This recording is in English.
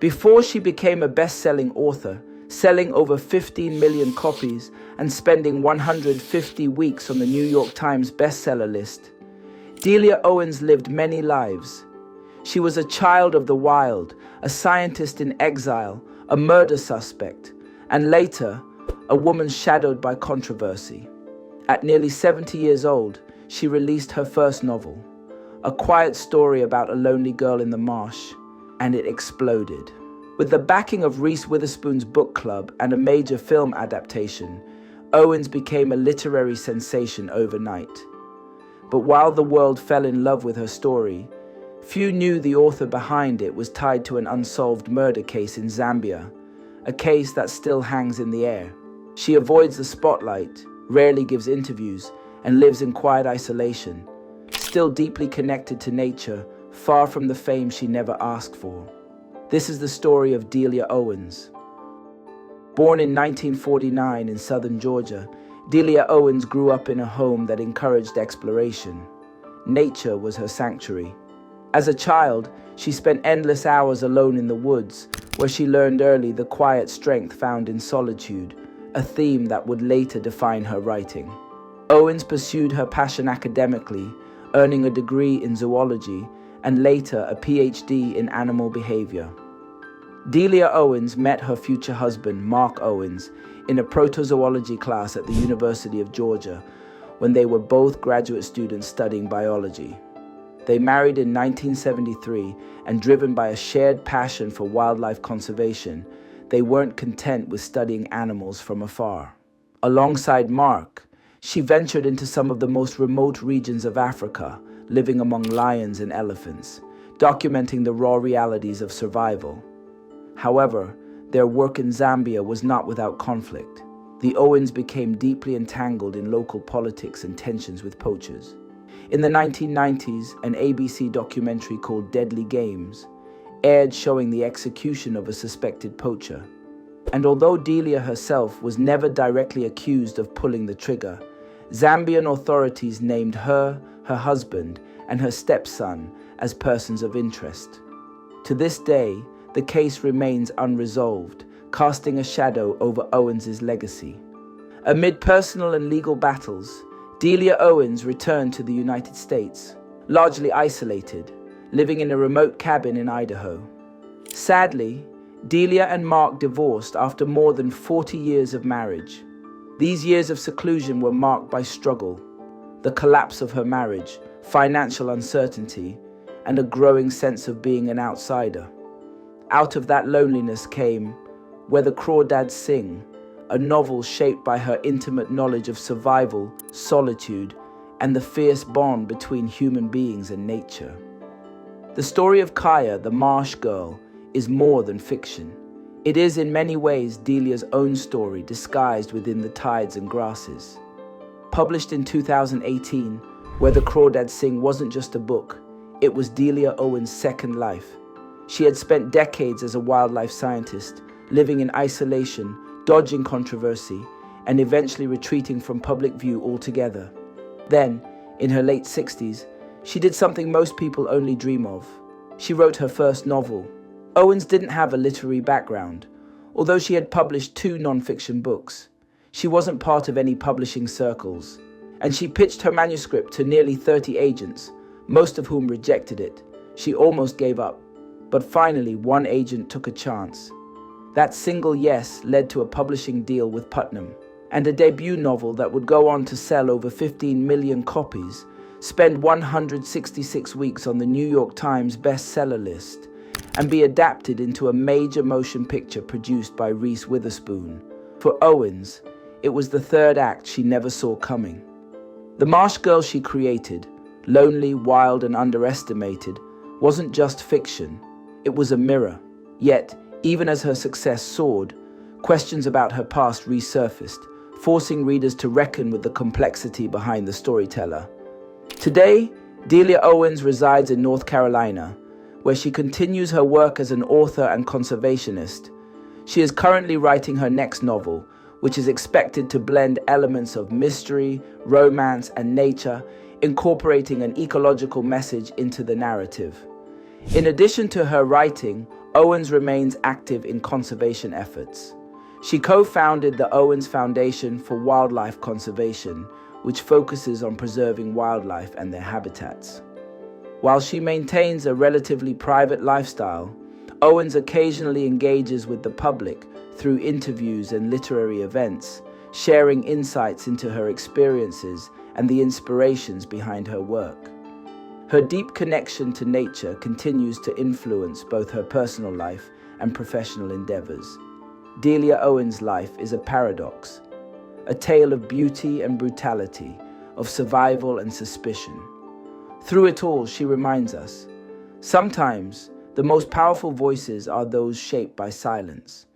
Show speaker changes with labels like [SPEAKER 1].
[SPEAKER 1] Before she became a best-selling author, selling over 15 million copies and spending 150 weeks on the New York Times bestseller list, Delia Owens lived many lives. She was a child of the wild, a scientist in exile, a murder suspect, and later, a woman shadowed by controversy. At nearly 70 years old, she released her first novel, a quiet story about a lonely girl in the marsh, and it exploded. With the backing of Reese Witherspoon's book club and a major film adaptation, Owens became a literary sensation overnight. But while the world fell in love with her story, few knew the author behind it was tied to an unsolved murder case in Zambia, a case that still hangs in the air. She avoids the spotlight, rarely gives interviews, and lives in quiet isolation, still deeply connected to nature, far from the fame she never asked for. This is the story of Delia Owens. Born in 1949 in southern Georgia, Delia Owens grew up in a home that encouraged exploration. Nature was her sanctuary. As a child, she spent endless hours alone in the woods, where she learned early the quiet strength found in solitude, a theme that would later define her writing. Owens pursued her passion academically, earning a degree in zoology and later a PhD in animal behavior. Delia Owens met her future husband, Mark Owens, in a protozoology class at the University of Georgia when they were both graduate students studying biology. They married in 1973, and driven by a shared passion for wildlife conservation, they weren't content with studying animals from afar. Alongside Mark, she ventured into some of the most remote regions of Africa, living among lions and elephants, documenting the raw realities of survival. However, their work in Zambia was not without conflict. The Owens became deeply entangled in local politics and tensions with poachers. In the 1990s, an ABC documentary called Deadly Games aired, showing the execution of a suspected poacher. And although Delia herself was never directly accused of pulling the trigger, Zambian authorities named her, her husband, and her stepson as persons of interest. To this day, the case remains unresolved, casting a shadow over Owens' legacy. Amid personal and legal battles, Delia Owens returned to the United States, largely isolated, living in a remote cabin in Idaho. Sadly, Delia and Mark divorced after more than 40 years of marriage. These years of seclusion were marked by struggle, the collapse of her marriage, financial uncertainty, and a growing sense of being an outsider. Out of that loneliness came Where the Crawdads Sing, a novel shaped by her intimate knowledge of survival, solitude, and the fierce bond between human beings and nature. The story of Kaya, the marsh girl, is more than fiction. It is in many ways Delia's own story disguised within the tides and grasses. Published in 2018, Where the Crawdads Sing wasn't just a book, it was Delia Owens' second life. She had spent decades as a wildlife scientist, living in isolation, dodging controversy, and eventually retreating from public view altogether. Then, in her late 60s, she did something most people only dream of. She wrote her first novel. Owens didn't have a literary background, although she had published 2 non-fiction books. She wasn't part of any publishing circles, and she pitched her manuscript to nearly 30 agents, most of whom rejected it. She almost gave up, but finally one agent took a chance. That single yes led to a publishing deal with Putnam, and a debut novel that would go on to sell over 15 million copies, spend 166 weeks on the New York Times bestseller list, and be adapted into a major motion picture produced by Reese Witherspoon. For Owens, it was the third act she never saw coming. The marsh girl she created, lonely, wild, and underestimated, wasn't just fiction. It was a mirror. Yet, even as her success soared, questions about her past resurfaced, forcing readers to reckon with the complexity behind the storyteller. Today, Delia Owens resides in North Carolina, where she continues her work as an author and conservationist. She is currently writing her next novel, which is expected to blend elements of mystery, romance, and nature, incorporating an ecological message into the narrative. In addition to her writing, Owens remains active in conservation efforts. She co-founded the Owens Foundation for Wildlife Conservation, which focuses on preserving wildlife and their habitats. While she maintains a relatively private lifestyle, Owens occasionally engages with the public through interviews and literary events, sharing insights into her experiences and the inspirations behind her work. Her deep connection to nature continues to influence both her personal life and professional endeavors. Delia Owens' life is a paradox, a tale of beauty and brutality, of survival and suspicion. Through it all, she reminds us, sometimes the most powerful voices are those shaped by silence.